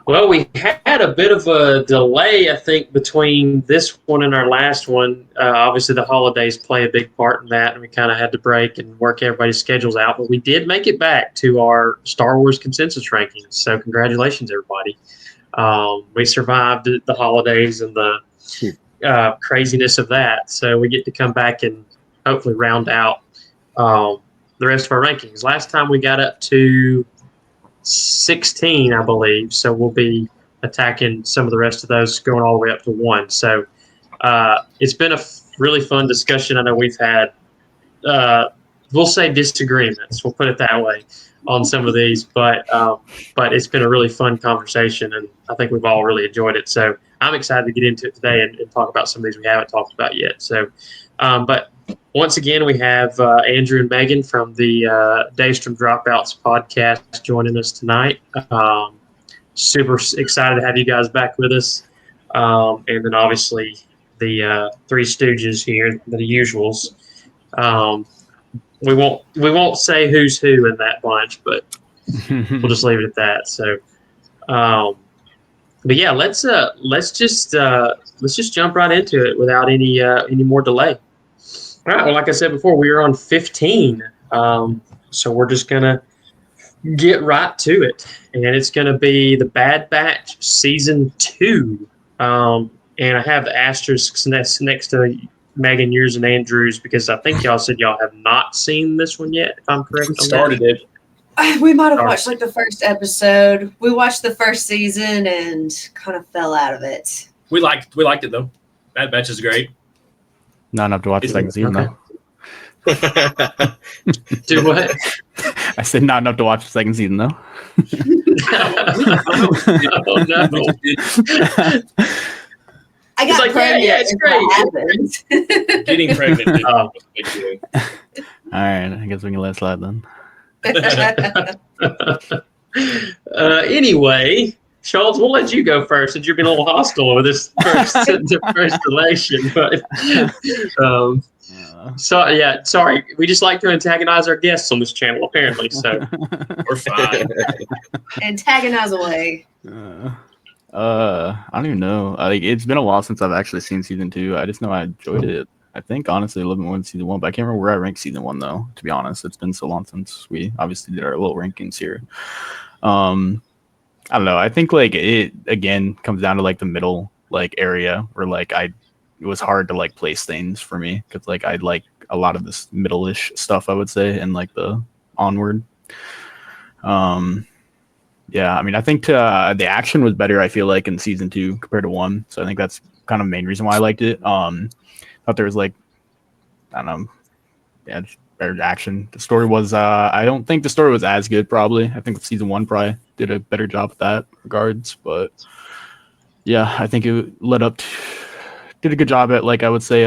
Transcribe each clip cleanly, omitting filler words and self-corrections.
Well, we had a bit of a delay, I think, between this one and our last one. Obviously, the holidays play a big part in that, and we kind of had to break and work everybody's schedules out. But we did make it back to our Star Wars consensus rankings. So, congratulations, everybody. We survived the holidays and the craziness of that. So, we get to come back and hopefully round out the rest of our rankings. Last time we got up to 16, I believe. So we'll be attacking some of the rest of those, going all the way up to 1. So it's been a really fun discussion. I know we've had, we'll say disagreements. We'll put it that way on some of these, but it's been a really fun conversation, and I think we've all really enjoyed it. So I'm excited to get into it today and talk about some of these we haven't talked about yet. So, but once again, we have Andrew and Megan from the Daystrom Dropouts Podcast joining us tonight. Super excited to have you guys back with us. And then obviously the Three Stooges here, the usuals. We won't say who's who in that bunch, but we'll just leave it at that. So, but yeah, let's just jump right into it without any more delay. All right. Well, like I said before, we are on 15. So we're just going to get right to it. And it's going to be The Bad Batch Season 2. And I have the asterisks next to Megan, yours, and Andrew's because I think y'all said y'all have not seen this one yet, if I'm correct. We started it. We might have watched like the first episode. We watched the first season and kind of fell out of it. We liked it, though. Bad Batch is great. Not enough to watch the second season, though. Do what? I said not enough to watch the second season, though. Oh, no. I got pregnant. Yeah, it's great. Getting pregnant. All right, I guess we can let it slide then. Anyway, Schultz, we'll let you go first since you've been a little hostile over this first relation. But sorry, we just like to antagonize our guests on this channel, apparently. So We're fine. Antagonize away. I don't even know. It's been a while since I've actually seen season 2. I just know I enjoyed it. I think honestly a little bit more than season 1, but I can't remember where I ranked season 1 though. To be honest, it's been so long since we obviously did our little rankings here. I don't know. I think like it again comes down to like the middle like area where like it was hard to like place things for me because like I like a lot of this middle-ish stuff I would say and like the onward. Yeah, I mean I think the action was better I feel like in season 2 compared to 1, so I think that's kind of the main reason why I liked it. Thought there was like I don't know, yeah, just better action. The story was I don't think the story was as good probably. I think season 1 probably did a better job with that regards, but yeah, I think it did a good job at like I would say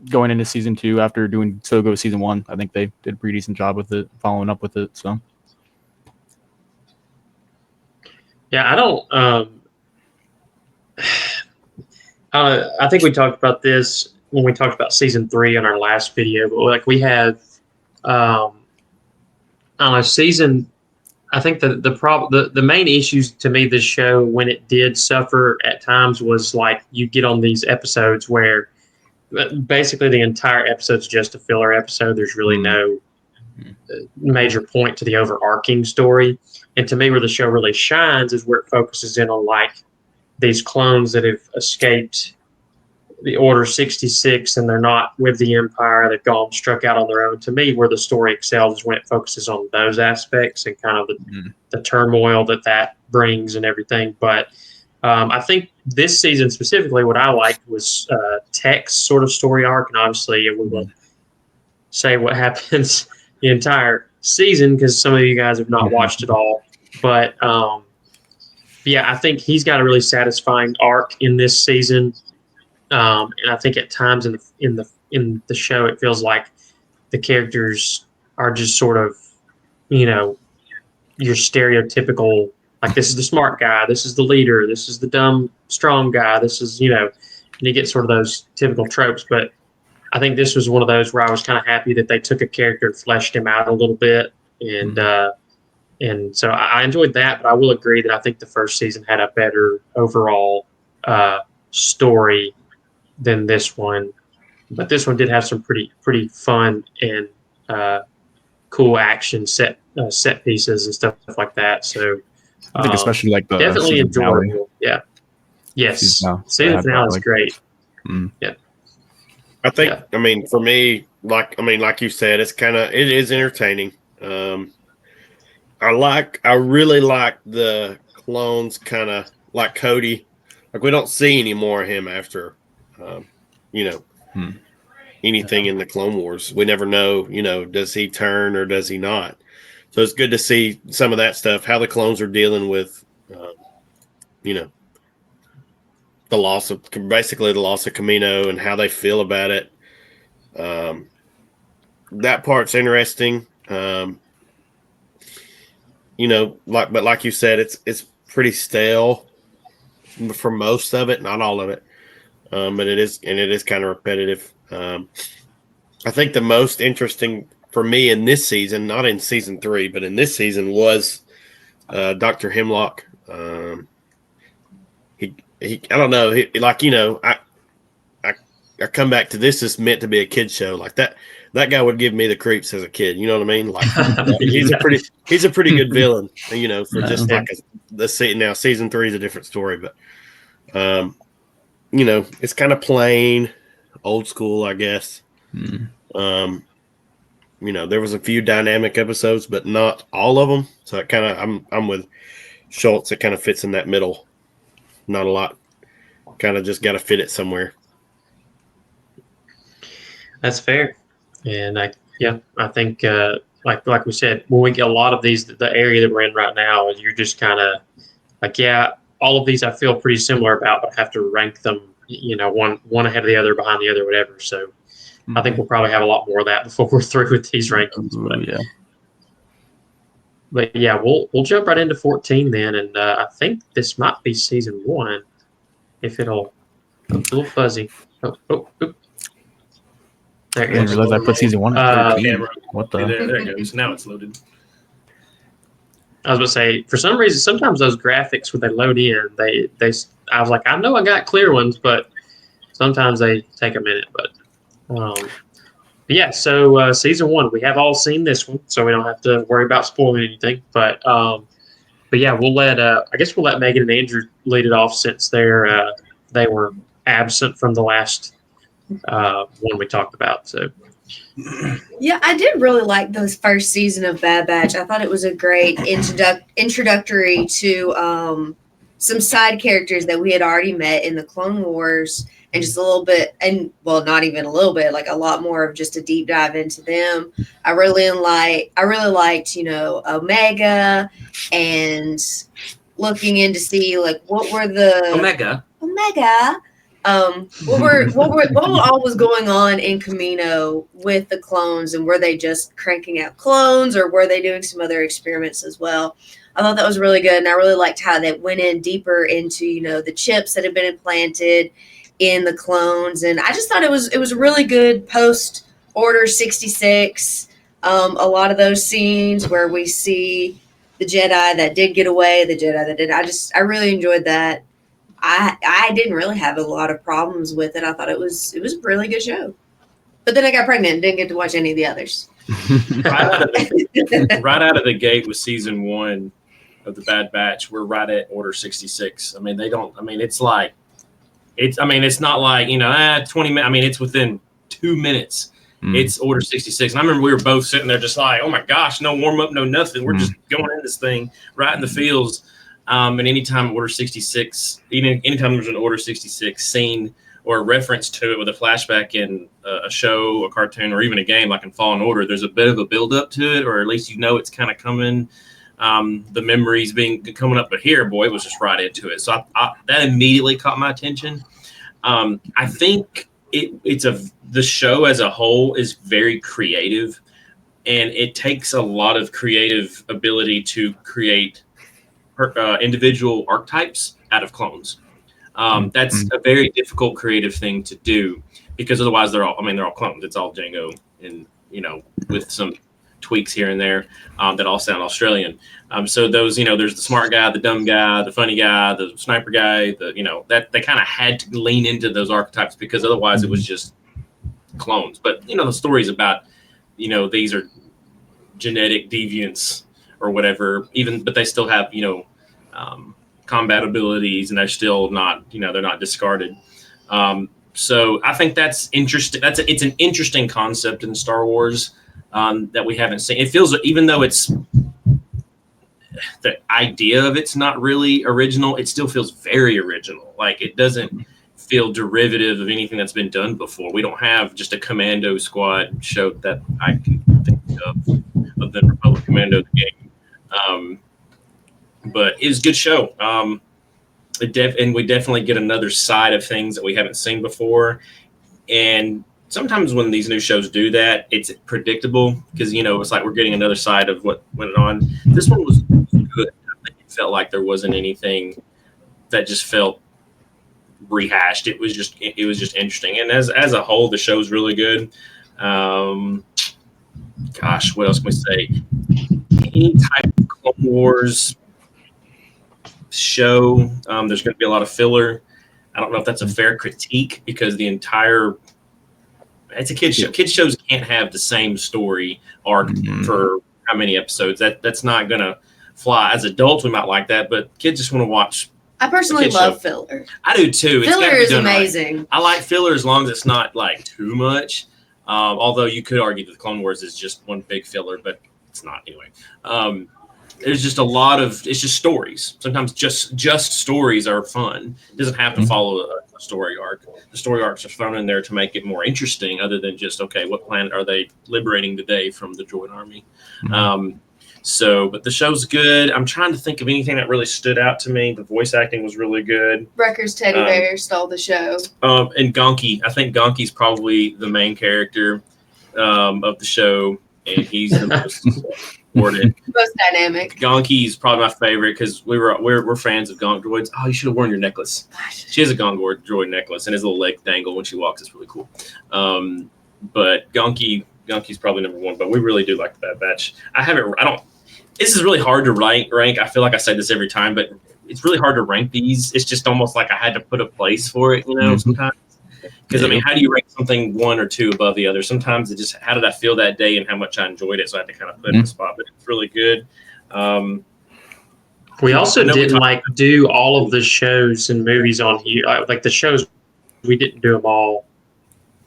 going into season 2 after doing so good with season 1. I think they did a pretty decent job with it, following up with it. So yeah, I don't. I think we talked about this when we talked about season 3 on our last video, but like we have on a season. I think the main issues to me this show when it did suffer at times was like you get on these episodes where basically the entire episode's just a filler episode. There's really no major point to the overarching story. And to me, where the show really shines is where it focuses in on like these clones that have escaped the Order 66 and they're not with the Empire. They've gone struck out on their own. To me, where the story excels is when it focuses on those aspects and kind of the turmoil that brings and everything. But I think this season specifically, what I liked was Tech's sort of story arc. And obviously, we will say what happens the entire season because some of you guys have not watched it all. But yeah, I think he's got a really satisfying arc in this season. And I think at times in the show, it feels like the characters are just sort of, your stereotypical, like this is the smart guy, this is the leader, this is the dumb, strong guy, this is, and you get sort of those typical tropes. But I think this was one of those where I was kind of happy that they took a character and fleshed him out a little bit. And And so I enjoyed that, but I will agree that I think the first season had a better overall story than this one. But this one did have some pretty fun and cool action set pieces and stuff like that. So I think especially like the definitely season finale. enjoyable. Yeah. Yes. Season Season finale is great. Yeah. I think. I mean, for me, like you said, it is entertaining. I really like the clones, kind of like Cody. Like we don't see any more of him after, anything in the Clone Wars. We never know, does he turn or does he not? So it's good to see some of that stuff, how the clones are dealing with, the loss of Kamino and how they feel about it. That part's interesting. Like you said, it's pretty stale for most of it, not all of it. But it is kind of repetitive. I think the most interesting for me in this season, not in season 3, but in this season, was Dr. Hemlock. I don't know. I come back to this is meant to be a kid show. Like that guy would give me the creeps as a kid. You know what I mean? Like he's a pretty good villain. For just like now season 3 is a different story, but it's kind of plain, old school, I guess. There was a few dynamic episodes, but not all of them. So it kind of I'm with Schultz. It kind of fits in that middle. Not a lot. Kind of just got to fit it somewhere. That's fair. And I think like we said, when we get a lot of these, the area that we're in right now, you're just kind of like, all of these I feel pretty similar about, but I have to rank them, one ahead of the other, behind the other, whatever. So I think we'll probably have a lot more of that before we're through with these rankings. But we'll jump right into 14 then, and I think this might be season 1, if it'll. A little fuzzy. Oh. There I didn't realize I put season 1 at 13. What the? There it goes. Now it's loaded. I was going to say, for some reason, sometimes those graphics when they load in, they I was like, I know I got clear ones, but sometimes they take a minute. But so season 1, we have all seen this one, so we don't have to worry about spoiling anything. But we'll let we'll let Megan and Andrew lead it off since they were absent from the last one we talked about. So yeah, I did really like this first season of Bad Batch. I thought it was a great introductory to some side characters that we had already met in the Clone Wars, and just a little bit, and well, not even a little bit, like a lot more of just a deep dive into them. I really liked, Omega, and looking in to see like what were the Omega. What all was going on in Kamino with the clones, and were they just cranking out clones, or were they doing some other experiments as well? I thought that was really good, and I really liked how they went in deeper into the chips that had been implanted in the clones, and I just thought it was really good post Order 66. A lot of those scenes where we see the Jedi that did get away, the Jedi that did. I really enjoyed that. I didn't really have a lot of problems with it. I thought it was a really good show. But then I got pregnant and didn't get to watch any of the others. Right out of the gate with season 1 of the Bad Batch, we're right at Order 66. I mean, it's not like 20 minutes. I mean, it's within 2 minutes. It's Order 66. And I remember we were both sitting there just like, oh my gosh, no warm up, no nothing. We're just going in this thing right in the fields. And anytime Order 66, anytime there's an Order 66 scene or a reference to it with a flashback in a show, a cartoon, or even a game like in Fallen Order, there's a bit of a build up to it, or at least it's kind of coming. The memories coming up, but here, boy, it was just right into it. So that immediately caught my attention. I think the show as a whole is very creative, and it takes a lot of creative ability to create individual archetypes out of clones. That's a very difficult creative thing to do, because otherwise they're all clones. It's all Jango, and with some tweaks here and there that all sound Australian. So those, there's the smart guy, the dumb guy, the funny guy, the sniper guy, that they kind of had to lean into those archetypes because otherwise it was just clones. But, the story's about, these are genetic deviants or whatever, but they still have, combat abilities and they're still not, they're not discarded. So I think that's interesting. It's an interesting concept in Star Wars that we haven't seen. It feels, even though it's the idea of it's not really original, it still feels very original. Like it doesn't feel derivative of anything that's been done before. We don't have just a Commando Squad show that I can think of other than Republic Commando the game. But it's a good show. And we definitely get another side of things that we haven't seen before. And sometimes when these new shows do that, it's predictable because, it's like we're getting another side of what went on. This one was good. I think it felt like there wasn't anything that just felt rehashed. It was just interesting. And as a whole, the show's really good. Gosh, what else can we say? Any type of Clone Wars show, there's going to be a lot of filler. I don't know if that's a fair critique because it's a kid's show. Kids shows can't have the same story arc for how many episodes. That's not going to fly. As adults, we might like that, but kids just want to watch. I personally love filler. I do too. Filler is amazing. Right. I like filler as long as it's not like too much. Although you could argue that the Clone Wars is just one big filler, but it's not anyway. There's just it's just stories. Sometimes just stories are fun. It doesn't have to follow a story arc. The story arcs are thrown in there to make it more interesting other than just, okay, what planet are they liberating today from the droid army? But the show's good. I'm trying to think of anything that really stood out to me. The voice acting was really good. Wrecker's teddy bear stole the show. And Gonki. I think Gonki's probably the main character of the show, and he's the most important. Most dynamic. Gonki's probably my favorite because we're fans of Gonk droids. Oh, you should have worn your necklace. She has a Gonk droid necklace, and his little leg dangle when she walks is really cool. But Gonki's probably number one. But we really do like the Bad Batch. This is really hard to rank. I feel like I say this every time, but it's really hard to rank these. It's just almost like I had to put a place for it, sometimes. Because, how do you rank something one or two above the other? Sometimes it just, how did I feel that day and how much I enjoyed it? So I had to kind of put it in the spot, but it's really good. We also didn't do all of the shows and movies on here. Like the shows, we didn't do them all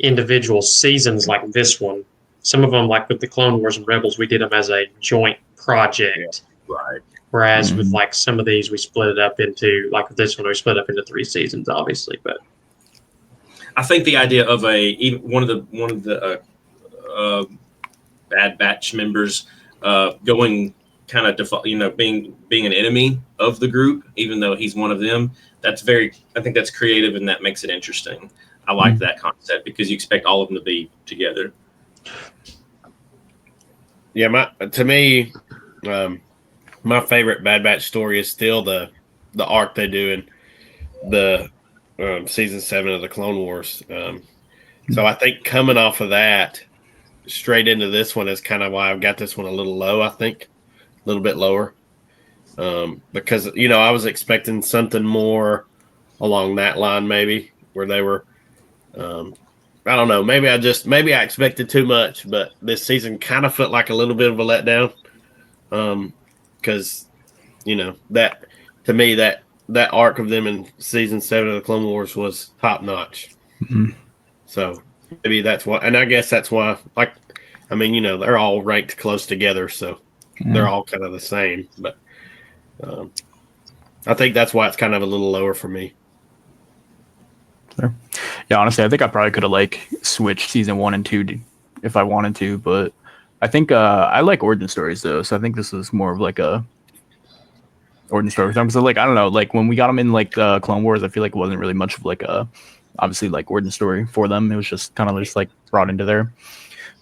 individual seasons like this one. Some of them, like with the Clone Wars and Rebels, we did them as a joint project. Yeah, right. Whereas with like some of these, we split it up into, like with this one, we split up into 3 seasons, obviously. But I think the idea of one of the Bad Batch members going kind of default, being an enemy of the group, even though he's one of them. I think that's creative and that makes it interesting. I like that concept because you expect all of them to be together. Yeah, to me, my favorite Bad Batch story is still the arc they do in the season 7 of the Clone Wars. So I think coming off of that straight into this one is kind of why I've got this one a little low. I think a little bit lower because I was expecting something more along that line, maybe where they were. I don't know. Maybe I expected too much, but this season kind of felt like a little bit of a letdown. Because, that to me that arc of them in season 7 of the Clone Wars was top notch. So maybe that's why, and I guess that's why. They're all ranked close together, so they're all kind of the same. But I think that's why it's kind of a little lower for me. Sure. Yeah, honestly, I think I probably could have switched season 1 and 2 if I wanted to, but I think I like origin stories though, so I think this is more of a origin story. So I don't know, when we got them in Clone Wars, I feel like it wasn't really much of a obviously origin story for them. It was just kind of just brought into there.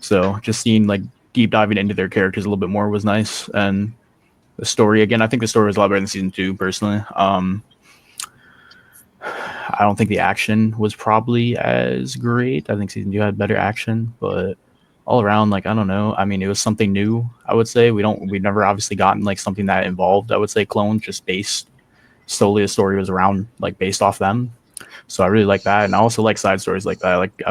So just seeing deep diving into their characters a little bit more was nice, and the story again. I think the story was a lot better than season 2 personally. I don't think the action was probably as great. I think season 2 had better action, but all around, like, I don't know. I mean, it was something new, I would say. We've never obviously gotten like something that involved, I would say, clones, just based solely the story was around, like, based off them. So I really like that. And I also like side stories like that. Like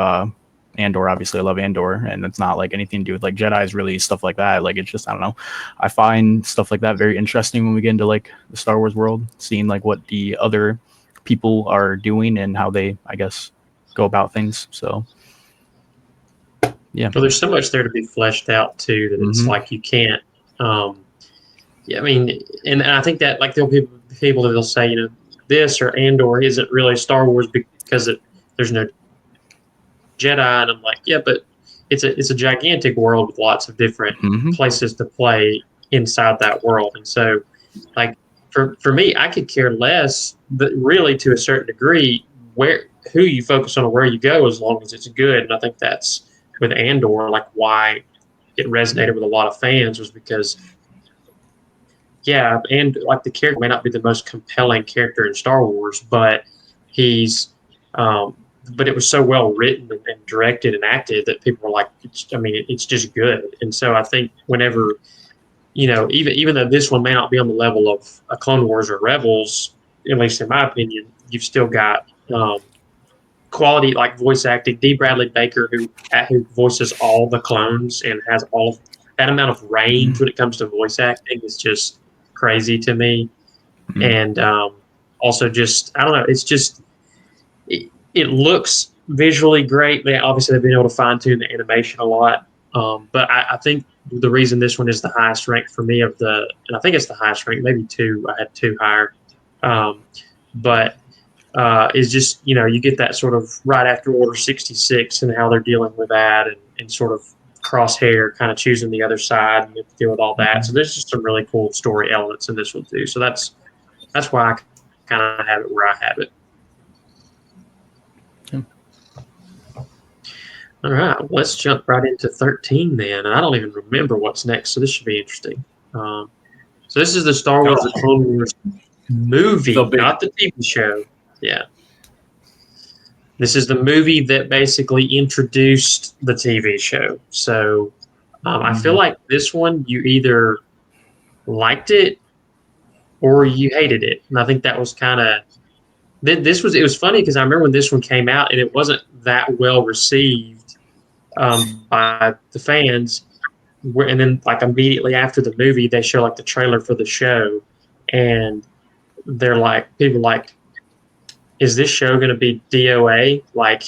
Andor, obviously I love Andor, and it's not like anything to do with like Jedi's really, stuff like that. Like, it's just, I don't know. I find stuff like that very interesting when we get into like the Star Wars world, seeing like what the other people are doing and how they, I guess, go about things. So yeah. Well, there's so much there to be fleshed out too that it's like you can't. Yeah, I mean, and I think that like there'll be people that'll say, this or Andor isn't really Star Wars because there's no Jedi, and I'm like, yeah, but it's a gigantic world with lots of different places to play inside that world, and so like for me, I could care less, but really to a certain degree, who you focus on or where you go, as long as it's good. And I think that's with Andor, like why it resonated with a lot of fans was because, yeah, and like the character may not be the most compelling character in Star Wars, but but it was so well written and directed and acted that people were like, it's just good. And so I think whenever, even though this one may not be on the level of a Clone Wars or Rebels, at least in my opinion, you've still got quality like voice acting. D. Bradley Baker, who voices all the clones and has all of that amount of range when it comes to voice acting, is just crazy to me. And also just, I don't know, it's just it looks visually great. Obviously they've been able to fine tune the animation a lot, but I think the reason this one is the highest rank for me and I think it's the highest rank, maybe two, I had two higher, but is just, you get that sort of right after Order 66 and how they're dealing with that, and sort of Crosshair kind of choosing the other side, and you have to deal with all that. So there's just some really cool story elements in this one too. So that's why I kind of have it where I have it. All right, let's jump right into 13 then. And I don't even remember what's next, so this should be interesting. So this is the Star Wars: The Clone Wars movie, not the TV show. Yeah. This is the movie that basically introduced the TV show. So I feel like this one, you either liked it or you hated it. And I think that was kind of it was funny because I remember when this one came out and it wasn't that well received by the fans. And then like immediately after the movie, they show like the trailer for the show, and they're like, people like, is this show going to be DOA? Like,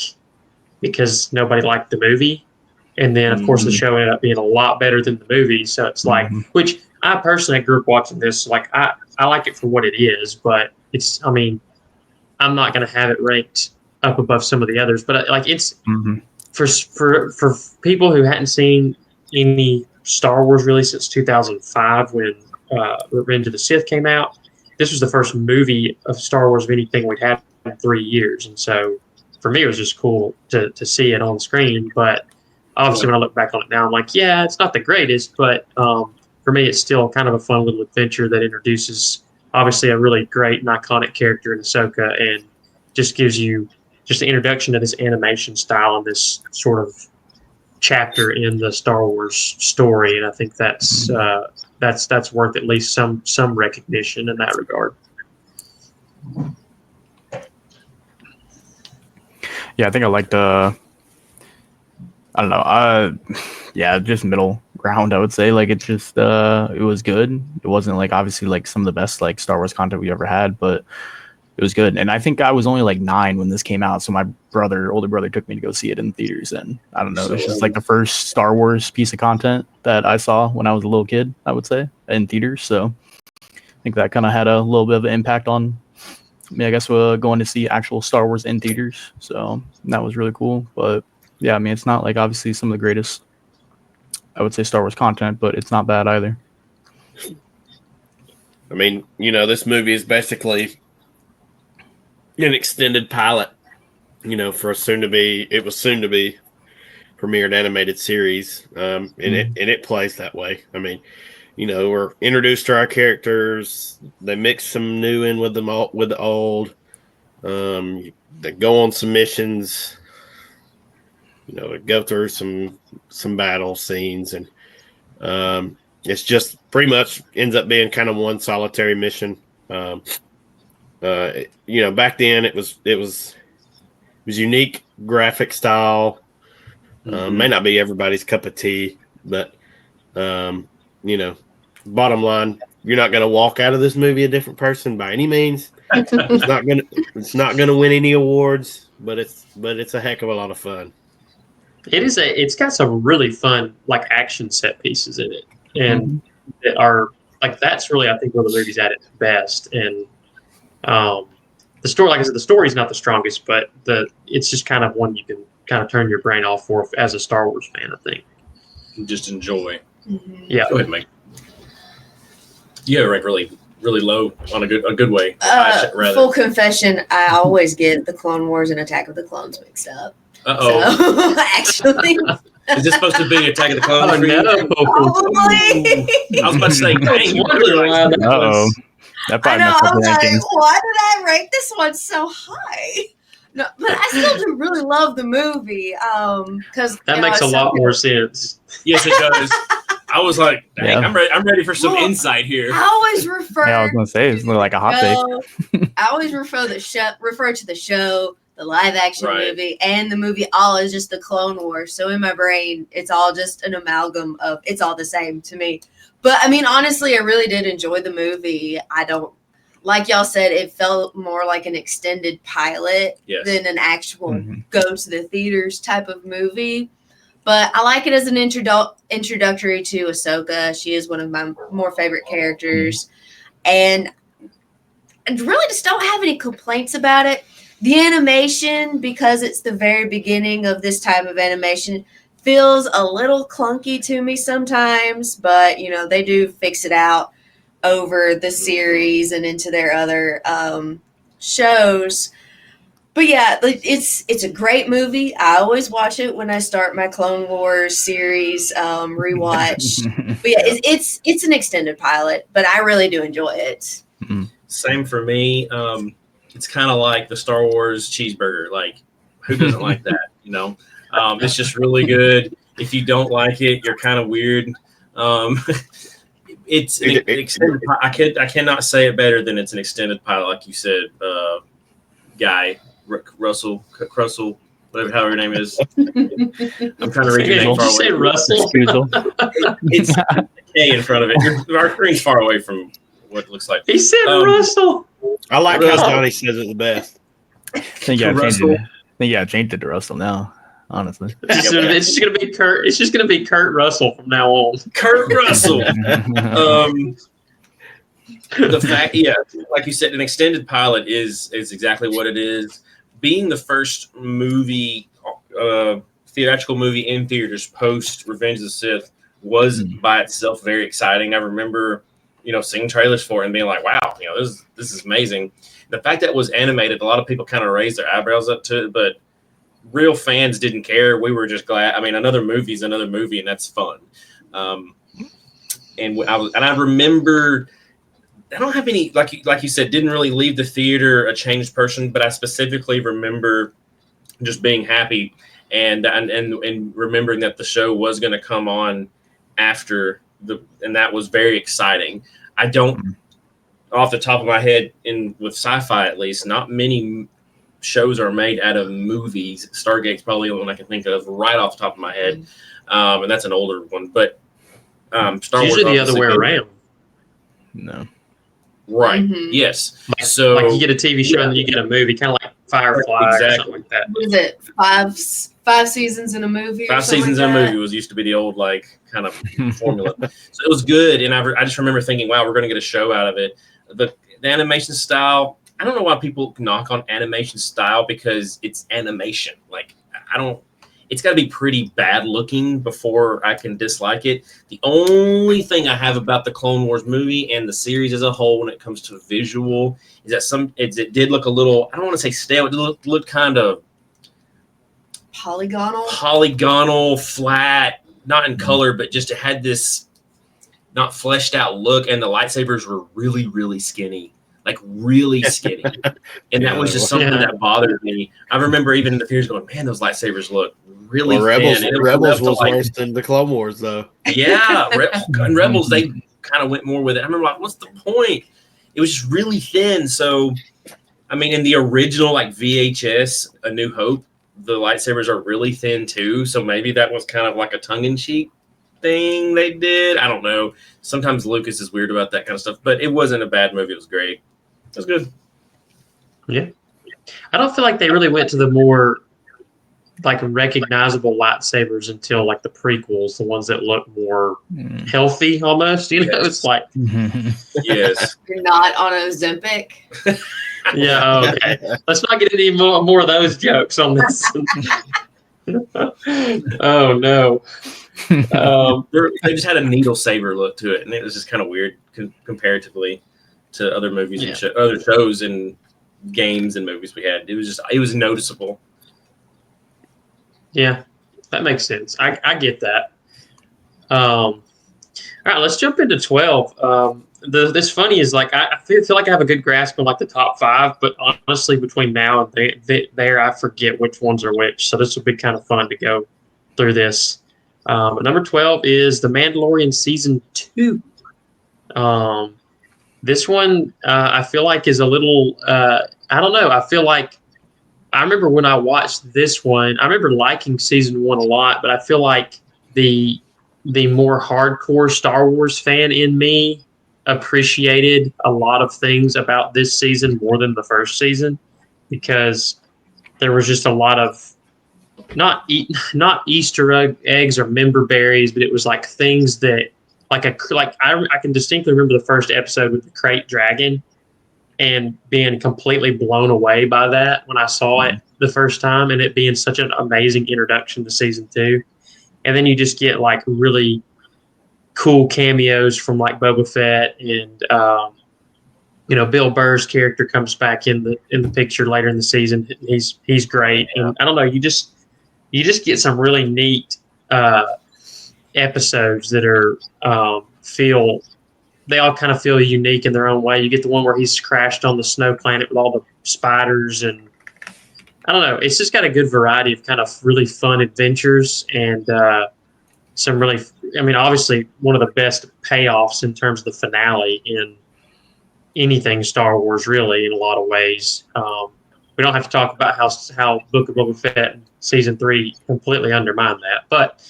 because nobody liked the movie. And then of course the show ended up being a lot better than the movie. So it's like, which I personally grew up watching this. Like I like it for what it is, but I'm not going to have it ranked up above some of the others, but like it's for people who hadn't seen any Star Wars really since 2005 when Revenge of the Sith came out. This was the first movie of Star Wars of anything we'd had in 3 years, and so for me it was just cool to see it on screen. But obviously, when I look back on it now, I'm like, yeah, it's not the greatest, but for me, it's still kind of a fun little adventure that introduces obviously a really great and iconic character in Ahsoka, and just gives you just an introduction to this animation style and this sort of chapter in the Star Wars story. And I think that's worth at least some recognition in that regard. Yeah, I think I liked I don't know. Yeah, just middle ground, I would say. Like, it just it was good. It wasn't like obviously like some of the best like Star Wars content we ever had, but it was good. And I think I was only like 9 when this came out, so my older brother took me to go see it in theaters. And I don't know, it's just like the first Star Wars piece of content that I saw when I was a little kid, I would say, in theaters. So I think that kind of had a little bit of an impact on me, I guess, going to see actual Star Wars in theaters. So that was really cool. But yeah, I mean, it's not like obviously some of the greatest, I would say, Star Wars content, but it's not bad either. I mean, this movie is basically an extended pilot, for it was soon to be premiered animated series. And it plays that way. I mean, we're introduced to our characters. They mix some new in with with the old. They go on some missions. go through some battle scenes, and it's just pretty much ends up being kind of one solitary mission. Back then it was unique graphic style. May not be everybody's cup of tea, but bottom line, you're not going to walk out of this movie a different person by any means. It's not gonna win any awards, but it's a heck of a lot of fun. It's got some really fun action set pieces in it, and that are that's really, I think, where the movie's at its best. And the story, like I said, the story's not the strongest, but it's just kind of one you can kind of turn your brain off for as a Star Wars fan, I think. Just enjoy. Mm-hmm. Yeah. Go ahead, Mike. Yeah, rank really, really low on a good way. Full confession, I always get the Clone Wars and Attack of the Clones mixed up. Uh-oh. So, actually. Is this supposed to be Attack of the Clones? Probably. I was about to say, dang, you really like that. Uh-oh. That I probably know, messed up I was the like, rankings. why did I rank this one so high? No, but I still do really love the movie. Because that makes a lot more sense. Yes, it does. I was like, dang, Yeah. I'm ready for some insight here. I always refer. Yeah, I was gonna say it's like a hot take. I always refer to the show, the live action movie, and the movie all as just the Clone Wars. So in my brain, it's all just an amalgam of it's all the same to me. But I mean, honestly, I really did enjoy the movie. Like y'all said, it felt more like an extended pilot than an actual go to the theaters type of movie. But I like it as an introductory to Ahsoka. She is one of my more favorite characters. And I really just don't have any complaints about it. The animation, because it's the very beginning of this type of animation, feels a little clunky to me sometimes. But, they do fix it out over the series and into their other shows. But yeah, it's a great movie. I always watch it when I start my Clone Wars series rewatch. But yeah, it's an extended pilot, but I really do enjoy it. Same for me. It's kind of like the Star Wars cheeseburger. Like, who doesn't like that? It's just really good. If you don't like it, you're kind of weird. It's an extended. I cannot say it better than it's an extended pilot, like you said, Guy. Russell, whatever, however your name is. I'm trying to read your name far away. Say Russell. It's a K in front of it. Our screen's far away from what it looks like. He said Russell. I like how Johnny says it the best. I think I changed it to Russell now. Honestly, it's just gonna be Kurt. It's just gonna be Kurt Russell from now on. Kurt Russell. The fact, like you said, an extended pilot is exactly what it is. Being the first movie, theatrical movie in theaters post Revenge of the Sith was by itself very exciting. I remember, seeing trailers for it and being like, "Wow, this is amazing." The fact that it was animated, a lot of people kind of raised their eyebrows up to it, but real fans didn't care. We were just glad. I mean, another movie's another movie, and that's fun. And I remember. I don't have any, like you said, didn't really leave the theater a changed person, but I specifically remember just being happy and remembering that the show was going to come on after and that was very exciting. I don't, off the top of my head, with sci-fi at least, not many shows are made out of movies. Stargate's probably the one I can think of right off the top of my head, and that's an older one. But Star Wars usually the other way around. No. Right. Yes. So you get a TV show and then you get a movie, kind of like Firefly or something like that. What is it? Five seasons in a movie? 5 seasons in a movie used to be the old kind of formula. So it was good, and I just remember thinking, wow, we're going to get a show out of it. The animation style. I don't know why people knock on animation style because it's animation. It's got to be pretty bad looking before I can dislike it. The only thing I have about the Clone Wars movie and the series as a whole when it comes to visual is that it did look a little, I don't want to say stale, it looked kind of polygonal, flat, not in color, but just it had this not fleshed out look, and the lightsabers were really, really skinny. like really skinny. And that was just something that bothered me. I remember even in the theaters going, man, those lightsabers look really Rebels, thin. And Rebels was worse than the Clone Wars, though. Yeah, and Rebels, they kind of went more with it. I remember like, what's the point? It was just really thin. So, I mean, in the original like VHS, A New Hope, the lightsabers are really thin too. So maybe that was kind of like a tongue-in-cheek thing they did. I don't know. Sometimes Lucas is weird about that kind of stuff, but it wasn't a bad movie. It was great. It was good. Yeah. I don't feel like they really went to the more like recognizable lightsabers until like the prequels, the ones that look more healthy almost. You know, it's like Yes. You're not on Ozempic. yeah, okay. Let's not get any more of those jokes on this. Oh no. They just had a needle saber look to it, and it was just kind of weird comparatively to other movies and other shows and games and movies we had. It was noticeable. Yeah, that makes sense. I get that. All right, let's jump into 12. This funny is like I feel like I have a good grasp on like the top 5, but honestly, between now and there, I forget which ones are which. So this will be kind of fun to go through this. Number 12 is The Mandalorian Season 2. This one I feel like is a little I don't know. I feel like I remember when I watched this one, I remember liking Season 1 a lot, but I feel like the more hardcore Star Wars fan in me appreciated a lot of things about this season more than the first season because there was just a lot of not Easter eggs or member berries, but it was like things that I can distinctly remember the first episode with the crate dragon and being completely blown away by that when I saw it the first time, and it being such an amazing introduction to season 2. And then you just get like really cool cameos from like Boba Fett and Bill Burr's character comes back in the picture later in the season. He's great, and I don't know. You just get some really neat episodes that are they all kind of feel unique in their own way. You get the one where he's crashed on the snow planet with all the spiders, and I don't know. It's just got a good variety of kind of really fun adventures and some really, I mean, obviously one of the best payoffs in terms of the finale in anything Star Wars, really, in a lot of ways. We don't have to talk about how Book of Boba Fett Season 3 completely undermined that, but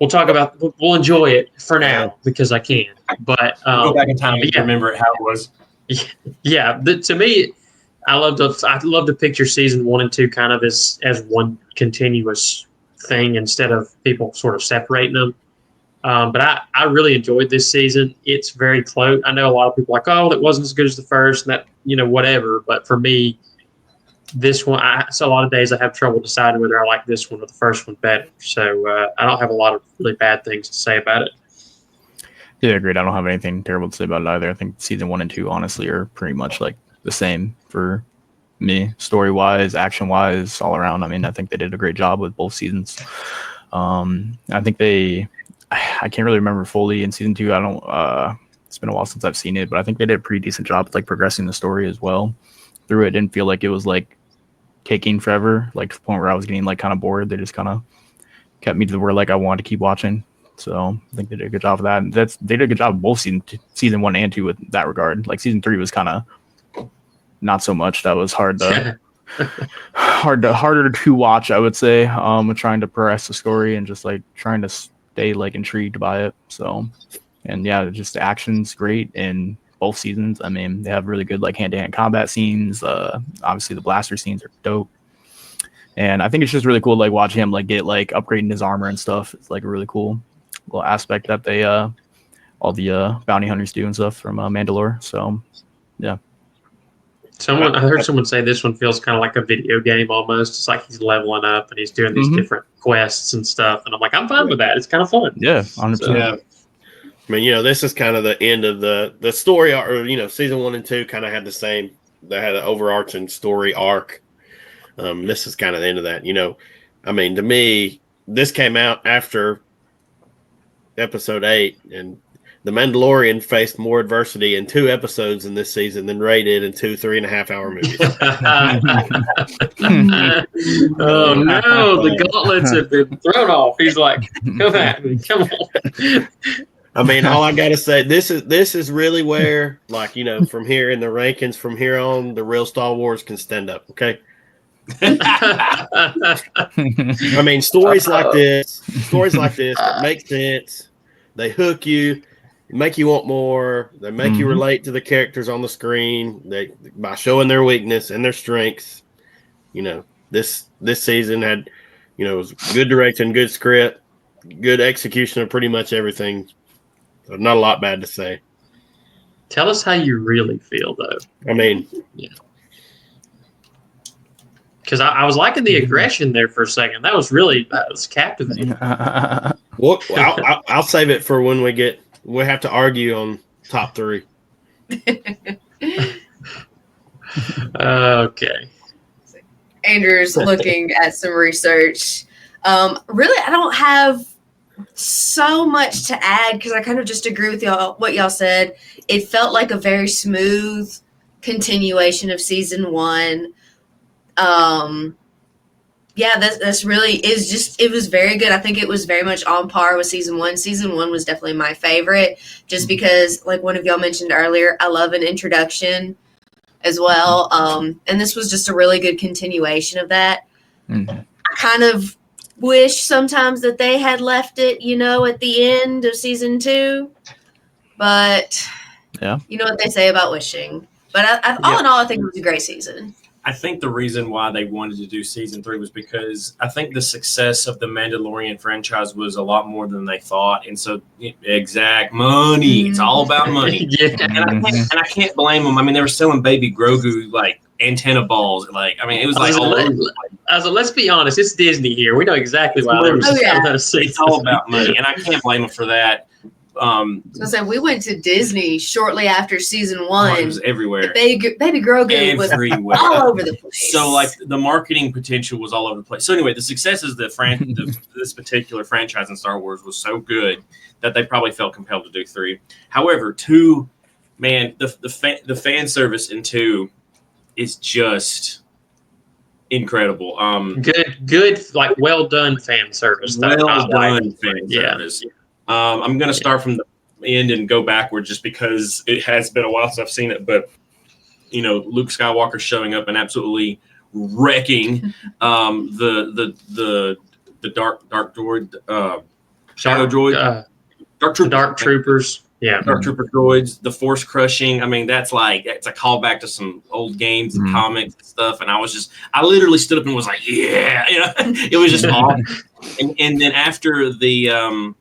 we'll enjoy it for now because I can. But go back in time and remember how it was. Yeah, to me, I love to picture Season 1 and 2 kind of as one continuous thing instead of people sort of separating them. But I really enjoyed this season. It's very close. I know a lot of people are like, oh, that wasn't as good as the first, and that whatever. But for me, this one, so a lot of days I have trouble deciding whether I like this one or the first one better. So I don't have a lot of really bad things to say about it. Yeah, agreed. I don't have anything terrible to say about it either. I think season 1 and 2 honestly are pretty much like the same for me, story wise, action wise, all around. I mean, I think they did a great job with both seasons. I think I can't really remember fully in season 2. I don't. It's been a while since I've seen it, but I think they did a pretty decent job with like progressing the story as well. Through it, didn't feel like it was like taking forever, like to the point where I was getting like kind of bored. They just kind of kept me to where like I wanted to keep watching. So I think they did a good job of that. And they did a good job of both season 1 and 2 with that regard. Like season 3 was kind of not so much. That was harder to watch, I would say. With trying to progress the story and just like trying to stay like intrigued by it. So, and yeah, just the action's great in both seasons. I mean, they have really good like hand-to-hand combat scenes. Obviously the blaster scenes are dope. And I think it's just really cool to like watch him like get like upgrading his armor and stuff. It's like a really cool little aspect that they all the bounty hunters do and stuff from Mandalore. So yeah. I heard someone say this one feels kind of like a video game almost. It's like he's leveling up and he's doing these different quests and stuff. And I'm like, I'm fine with that. It's kind of fun. Yeah, 100%. So, I mean, this is kind of the end of the story, or season 1 and 2 kind of had the same. They had an overarching story arc. This is kind of the end of that. I mean, to me, this came out after episode 8, and The Mandalorian faced more adversity in 2 episodes in this season than Ray did in 2 3.5-hour movies. Oh no, the gauntlets have been thrown off. He's like, come at me, come on. I mean, all I gotta say, this is really where, like, from here in the rankings, from here on, the real Star Wars can stand up. Okay. I mean, stories like this that make sense. They hook you, make you want more. They make you relate to the characters on the screen. By showing their weakness and their strengths. This season had, it was good direction, good script, good execution of pretty much everything. So not a lot bad to say. Tell us how you really feel, though. I mean, because I was liking the aggression there for a second. That was captivating. Well, I'll save it for when we have to argue on top 3. Okay. Andrew's looking at some research. Really, I don't have so much to add because I kind of just agree with y'all. What y'all said, it felt like a very smooth continuation of season 1. This really is it was very good. I think it was very much on par with season 1. Season 1 was definitely my favorite just because, like one of y'all mentioned earlier, I love an introduction as well. And this was just a really good continuation of that. I kind of wish sometimes that they had left it, at the end of season 2, but you know what they say about wishing. But all in all, I think it was a great season. I think the reason why they wanted to do season 3 was because I think the success of the Mandalorian franchise was a lot more than they thought. And so exact money, it's all about money. And I can't blame them. I mean, they were selling baby Grogu like antenna balls. It was like all over the place. Let's be honest, it's Disney here. We know exactly why they were selling those. It's all about money. And I can't blame them for that. We went to Disney shortly after season 1. It was everywhere. Baby Grogu was all over the place. So, the marketing potential was all over the place. So, anyway, the success of this particular franchise in Star Wars was so good that they probably felt compelled to do 3. However, 2, man, the fan service in 2 is just incredible. Good, well done fan service. Well done fan service. I'm going to start from the end and go backward just because it has been a while since I've seen it. But, Luke Skywalker showing up and absolutely wrecking the dark droid, shadow droid, dark troopers. Yeah, Dark Trooper droids, the Force crushing. I mean, it's a callback to some old games and comics and stuff. And I literally stood up and was like, yeah, it was just awesome. And then after the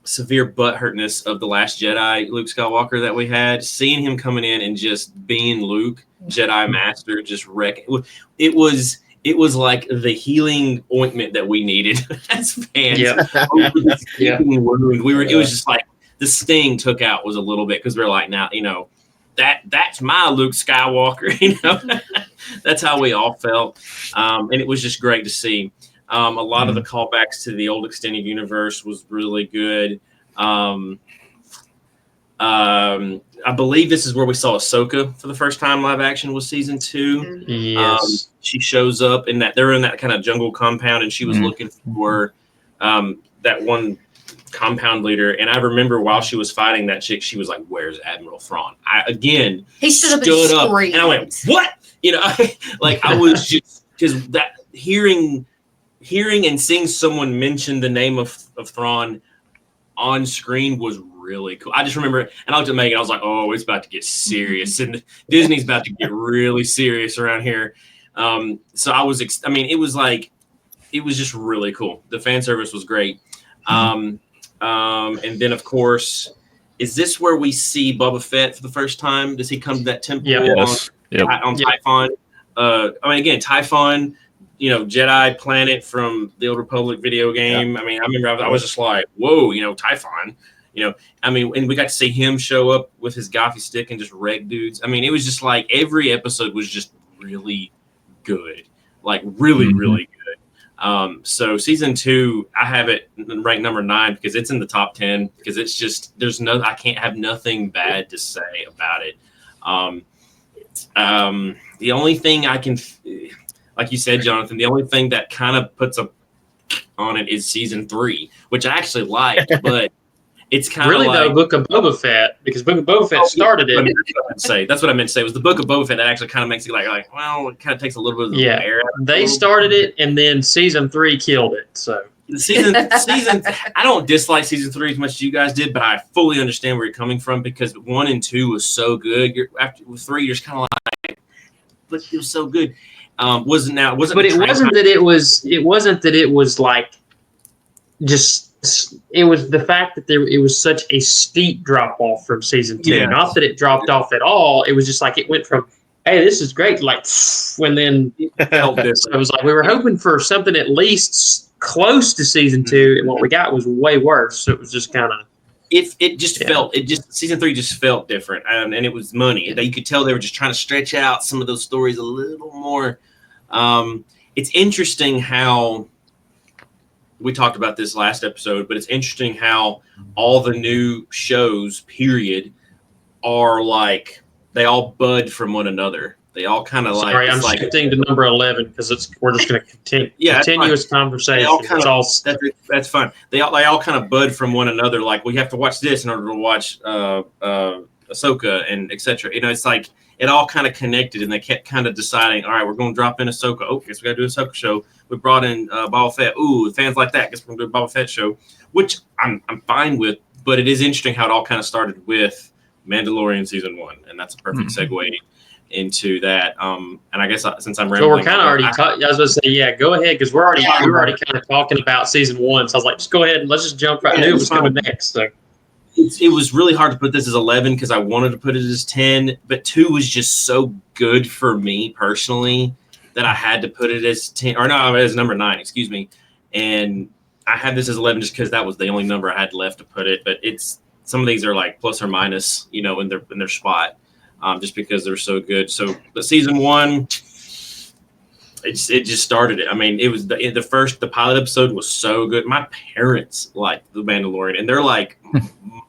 severe butthurtness of the Last Jedi, Luke Skywalker, that we had, seeing him coming in and just being Luke, Jedi Master, just wrecking. It was like the healing ointment that we needed as fans. It was just like the sting took out was a little bit because we're like, now, that's my Luke Skywalker. That's how we all felt. And it was just great to see. A lot of the callbacks to the old extended universe was really good. I believe this is where we saw Ahsoka for the first time live action was season 2. Yes. She shows up in that they're in that kind of jungle compound and she was looking for that one compound leader. And I remember while she was fighting that chick, she was like, "Where's Admiral Thrawn?" He stood up and I went, "What?" I was just because that hearing and seeing someone mention the name of Thrawn on screen was really cool. I just remember it, and I looked at Megan. I was like, "Oh, it's about to get serious, and Disney's about to get really serious around here." So I was, it was just really cool. The fan service was great. And then of course, is this where we see Boba Fett for the first time? Does he come to that temple on Typhon? Again, Typhon, Jedi planet from the Old Republic video game. Yeah. I remember I was just like, whoa, Typhon. And we got to see him show up with his gothy stick and just wreck dudes. It was just like every episode was just really good, like really, really good. So season 2, I have it ranked number 9 because it's in the top 10 because it's just I can't have nothing bad to say about it. The only thing I can, like you said, Jonathan, the only thing that kind of puts a on it is season 3, which I actually liked, but it's kind of really like, though Book of Boba Fett, because Book of Boba Fett started it. That's what I meant to say. It was the Book of Boba Fett that actually kind of makes it like well, it kind of takes a little bit of the air. They started it, and then season 3 killed it. So the season, I don't dislike season 3 as much as you guys did, but I fully understand where you're coming from because 1 and 2 was so good. After 3, you're just kind of like, but it was so good. But it wasn't that it was like just. It was the fact that it was such a steep drop off from season 2. Yes. Not that it dropped off at all. It was just like it went from, hey, this is great, like, and then so it was like we were hoping for something at least close to season 2, and what we got was way worse. So it was just kind of. Season 3 just felt different, and it was money. You could tell they were just trying to stretch out some of those stories a little more. It's interesting how. We talked about this last episode, but it's interesting how all the new shows, period, are like they all bud from one another. They all kind of like. Sorry, I'm shifting to number 11 because we're just going to continue continuous conversation. That's fine. They all kind of bud from one another. Like we have to watch this in order to watch Ahsoka and etc. It's like it all kind of connected, and they kept kind of deciding, all right, we're going to drop in Ahsoka. Oh, guess we got to do a Ahsoka show. We brought in Boba Fett. Ooh, fans like that. Guess we're going to do a Boba Fett show, which I'm fine with. But it is interesting how it all kind of started with Mandalorian season 1, and that's a perfect segue into that. And I guess since I'm rambling, so we're kind of already. I was going to say, yeah, go ahead because we were already kind of talking about season 1. So I was like, just go ahead and let's just jump right. I knew it was coming next. So. It was really hard to put this as 11 because I wanted to put it as 10, but 2 was just so good for me personally that I had to put it as 10, or no, as number 9, excuse me. And I had this as 11 just because that was the only number I had left to put it. But some of these are like plus or minus, in their spot, just because they're so good. So the season 1. It just started it. I mean, it was the pilot episode was so good. My parents liked The Mandalorian, and they're like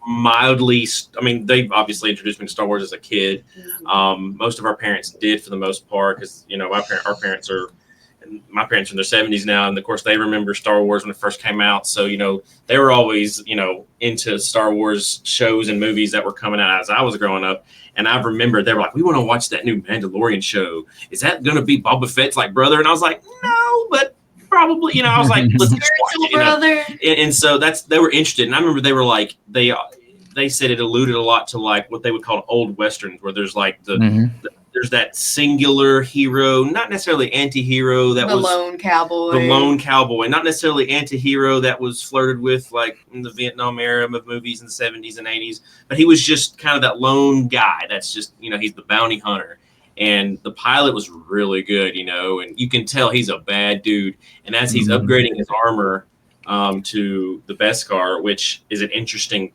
mildly. I mean, they obviously introduced me to Star Wars as a kid. Most of our parents did for the most part, because our parents are in their 70s now, and of course they remember Star Wars when it first came out. So they were always into Star Wars shows and movies that were coming out as I was growing up. And I remember they were like, we want to watch that new Mandalorian show. Is that going to be Boba Fett's brother? And I was like, no, but probably, I was like, let's just watch it, brother. And so they were interested. And I remember they were like, they said it alluded a lot to like what they would call old Westerns, where there's like there's that singular hero, not necessarily anti-hero that was the lone cowboy, not necessarily anti-hero that was flirted with like in the Vietnam era of movies in the 70s and 80s, but he was just kind of that lone guy that's just, he's the bounty hunter. And the pilot was really good, and you can tell he's a bad dude. And as he's upgrading his armor to the Beskar, which is an interesting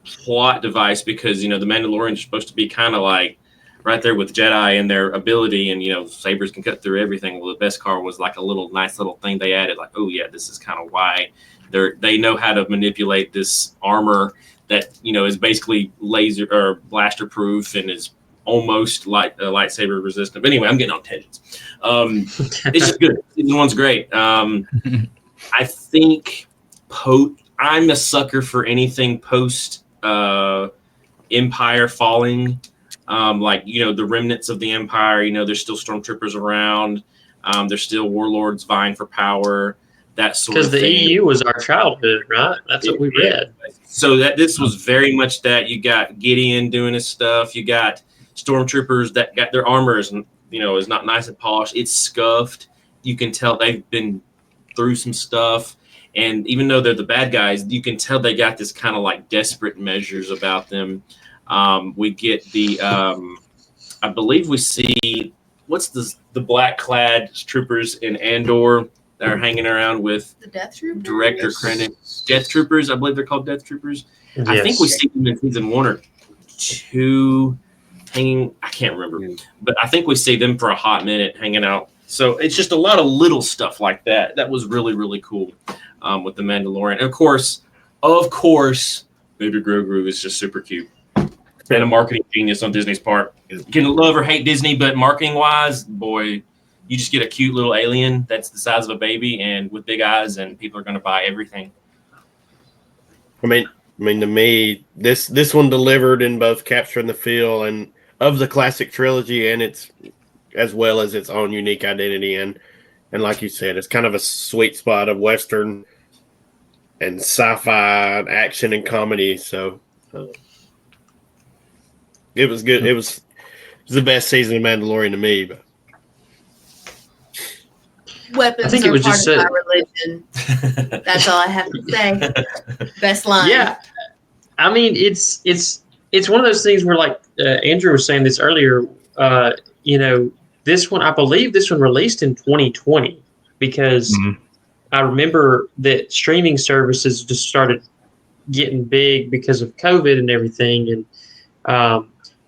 plot device because, the Mandalorians are supposed to be kind of like right there with Jedi and their ability, and sabers can cut through everything. Well, the Beskar was like a nice little thing they added. Like, oh yeah, this is kind of why they know how to manipulate this armor that is basically laser or blaster proof and is almost like lightsaber resistant. But anyway, I'm getting on tangents. It's just good. Season 1's great. I think I'm a sucker for anything post Empire falling. The remnants of the Empire, there's still stormtroopers around. There's still warlords vying for power, that sort of thing. Because the EU was our childhood, right? That's what we read. So this was very much that. You got Gideon doing his stuff. You got stormtroopers that got their armor is not nice and polished. It's scuffed. You can tell they've been through some stuff. And even though they're the bad guys, you can tell they got this kind of like desperate measures about them. We get the, I believe we see, what's the black clad troopers in Andor that are hanging around with the Death Troopers? Director Krennic. Death Troopers, I believe they're called Death Troopers. Yes. I think we see them in season 1 or 2 hanging, I can't remember, but I think we see them for a hot minute hanging out So it's just a lot of little stuff like that. That was really, really cool with The Mandalorian. And of course, Baby Grogu is just super cute. And a marketing genius on Disney's part. You can love or hate Disney, but marketing-wise, boy, you just get a cute little alien that's the size of a baby and with big eyes, and people are going to buy everything. I mean, to me, this one delivered in both Capture the Feel and of the classic trilogy, and it's as well as its own unique identity. And like you said, it's kind of a sweet spot of Western and sci-fi and action and comedy. So it was good. It was the best season of Mandalorian to me. But Weapons I think it are was part just of my religion. That's all I have to say. Best line. Yeah, I mean it's one of those things where, like Andrew was saying this earlier. This one, I believe this one released in 2020 because I remember that streaming services just started getting big because of COVID and everything, and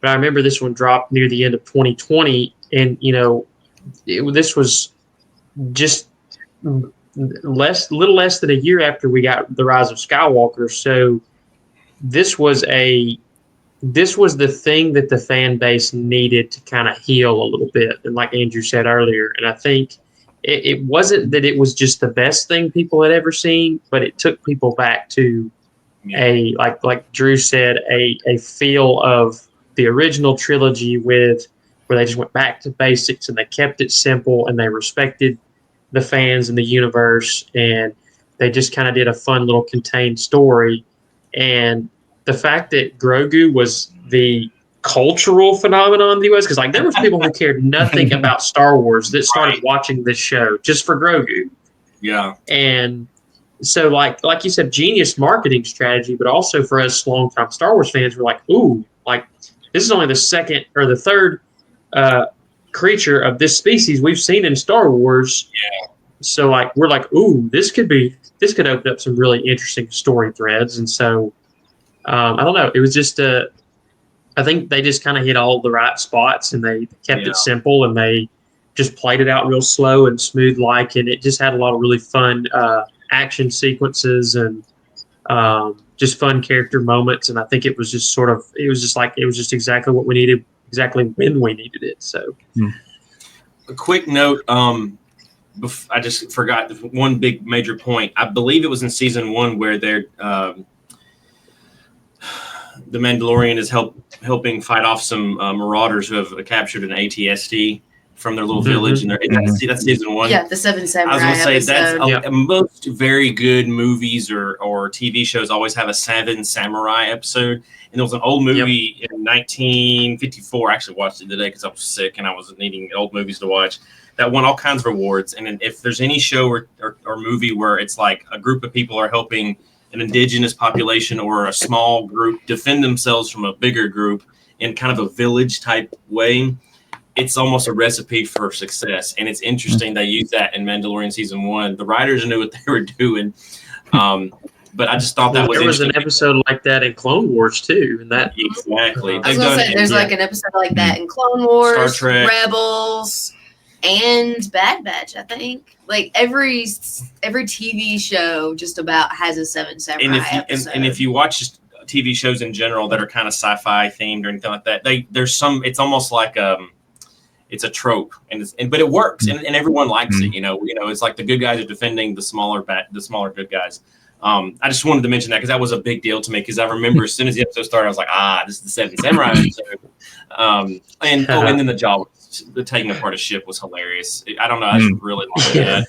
but I remember this one dropped near the end of 2020, and this was just little less than a year after we got The Rise of Skywalker. So this was the thing that the fan base needed to kind of heal a little bit. And like Andrew said earlier, and I think it wasn't that it was just the best thing people had ever seen, but it took people back to like Drew said, a feel of the original trilogy where they just went back to basics and they kept it simple and they respected the fans and the universe, and they just kind of did a fun little contained story. And the fact that Grogu was the cultural phenomenon in the U.S., because there was people who cared nothing about Star Wars that started watching this show just for Grogu. Yeah. And so like you said, genius marketing strategy, but also for us longtime Star Wars fans, we're like, ooh, this is only the second or the third creature of this species we've seen in Star Wars. Yeah. So we're like, ooh, this could open up some really interesting story threads. And so I don't know. It was just I think they just kind of hit all the right spots, and they kept it simple, and they just played it out real slow and smooth and it just had a lot of really fun action sequences and just fun character moments. And I think it was just exactly what we needed, exactly when we needed it. So a quick note, I just forgot one big major point. I believe it was in season 1 where they're the Mandalorian is helping fight off some marauders who have captured an AT-ST from their little village. And that's season 1. Yeah, the Seven Samurai. I was going to say episode. that's most very good movies or TV shows always have a Seven Samurai episode. And there was an old movie in 1954. I actually watched it today because I was sick and I was needing old movies to watch. That won all kinds of awards. And if there's any show or movie where it's like a group of people are helping an indigenous population or a small group defend themselves from a bigger group in kind of a village type way, it's almost a recipe for success. And it's interesting they use that in Mandalorian season 1. The writers knew what they were doing. But I just thought that was there was an episode like that in Clone Wars too, and that exactly. I was going to say there's like an episode like that in Clone Wars, Star Trek, Rebels, and Bad Batch. I think every TV show just about has a Seven Samurai episode. And if you watch TV shows in general that are kind of sci-fi themed or anything like that, there's some. It's almost like it's a trope, but it works, and everyone likes it. It's like the good guys are defending the smaller good guys. I just wanted to mention that because that was a big deal to me, because I remember as soon as the episode started, I was like, this is the Seven Samurai episode. And then the Jawa, the taking apart a ship was hilarious. I don't know. I just really liked that.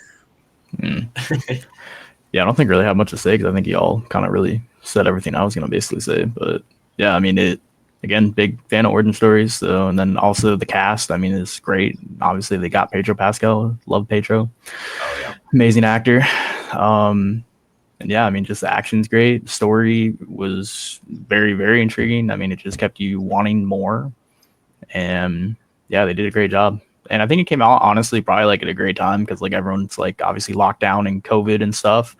Yeah, I don't think really have much to say because I think y'all kind of really said everything I was going to basically say. But yeah, I mean, again, big fan of origin stories. So, and then also the cast, I mean, is great. Obviously, they got Pedro Pascal. Love Pedro. Oh, yeah. Amazing actor. And yeah, I mean, just the action's great. The story was very, very intriguing. I mean, it just kept you wanting more. And yeah, they did a great job. And I think it came out, honestly, probably at a great time because everyone's obviously locked down and COVID and stuff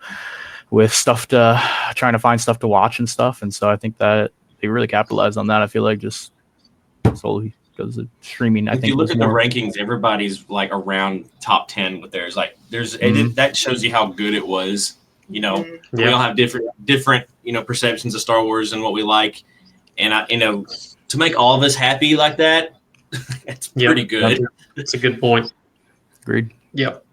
with trying to find stuff to watch and stuff. And so I think that they really capitalized on that. I feel like just solely because the streaming, I If think, you look was at more. the rankings, everybody's like around top 10 with theirs. Like that shows you how good it was. You know, we all have different perceptions of Star Wars and what we like, and to make all of us happy like that, it's pretty good. That's a good point. Agreed. Yep.